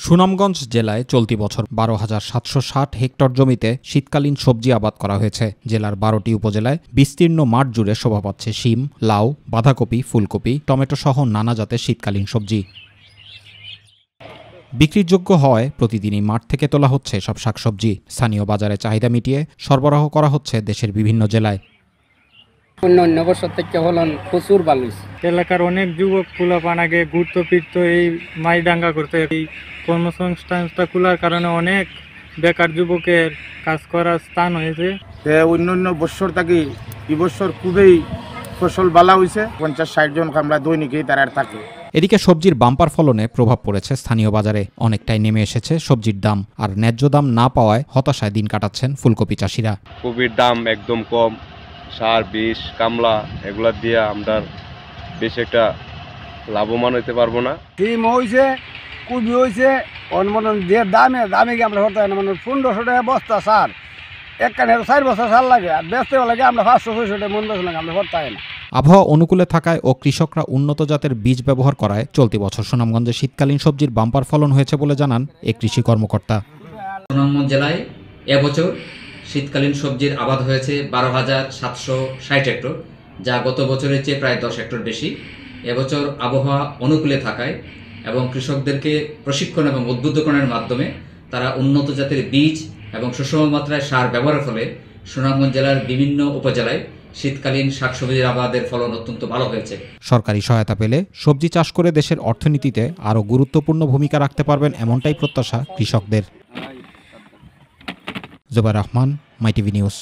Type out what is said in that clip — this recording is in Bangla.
সুনামগঞ্জ জেলায় চলতি বছর ১২,৭৬০ হেক্টর জমিতে শীতকালীন সবজি আবাদ করা হয়েছে। জেলার ১২টি উপজেলায় বিস্তীর্ণ মাঠ জুড়ে শোভা পাচ্ছে শিম, লাউ, বাঁধাকপি, ফুলকপি, টমেটো সহ নানা জাতের শীতকালীন সবজি। বিক্রির যোগ্য হওয়ায় প্রতিদিনই মাঠ থেকে তোলা হচ্ছে সব শাকসবজি। স্থানীয় বাজারে চাহিদা মিটিয়ে সরবরাহ করা হচ্ছে দেশের বিভিন্ন জেলায়। অন্য বছর থেকে ফলন প্রচুর ভালো হয়েছে। এলাকার অনেক যুবক পোলাপান আগে ঘুরতে ফিরতো এই মাইডাঙ্গা করতে। এই কর্মসংস্থানটা খোলার কারণে অনেক বেকার যুবকের কাজ করার স্থান হয়েছে। অন্য বছর থেকে এই বছর খুবই ফসল ভালো হয়েছে। ৫০-৬০ জন আমরা দৈনিকই তারা থাকে। এদিকে সবজির বাম্পার ফলনে প্রভাব পড়েছে স্থানীয় বাজারে। অনেকটাই নেমে এসেছে সবজির দাম, আর ন্যায্য দাম না পাওয়ায় হতাশায় দিন কাটাচ্ছেন ফুলকপি চাষিরা। কপির দাম একদম কম, সার, বিষ, কামলা এগুলা দিয়ে আমরা বেশি একটা লাভবান হইতে পারবো না। সিম হয়েছে, কপি হয়েছে, অনুমোদন দিয়ে দামে কি আমরা হতে হয় না, মানে ১৫০০ টাকা বস্তা সার, একখানে ৪ বছর সার লাগে, আর বেচতে লাগে আমরা ৫০০-৬০০ টাকা মন বেচে লাগে, আমরা হতে হয় না। আবহাওয়া অনুকূলে থাকায় ও কৃষকরা উন্নত জাতের বীজ ব্যবহার করায় চলতি বছর সুনামগঞ্জে শীতকালীন সবজির বাম্পার ফলন হয়েছে বলে জানান এক কৃষি কর্মকর্তা। সুনামগঞ্জ জেলায় এবছর শীতকালীন সবজির আবাদ হয়েছে ১২,৭৬০ হেক্টর, যা গত বছরের চেয়ে প্রায় ১০ হেক্টর বেশি। এবছর আবহাওয়া অনুকূলে থাকায় এবং কৃষকদেরকে প্রশিক্ষণ এবং উদ্বুদ্ধকরণের মাধ্যমে তারা উন্নত জাতের বীজ এবং সুষম মাত্রায় সার ব্যবহারের ফলে সুনামগঞ্জ জেলার বিভিন্ন উপজেলায় শীতকালীন শাকসবজির আবাদের ফলন অত্যন্ত ভালো হয়েছে। সরকারি সহায়তা পেলে সবজি চাষ করে দেশের অর্থনীতিতে আরও গুরুত্বপূর্ণ ভূমিকা রাখতে পারবেন, এমনটাই প্রত্যাশা কৃষকদের। জুবাইর রহমান, মাই টিভি নিউজ।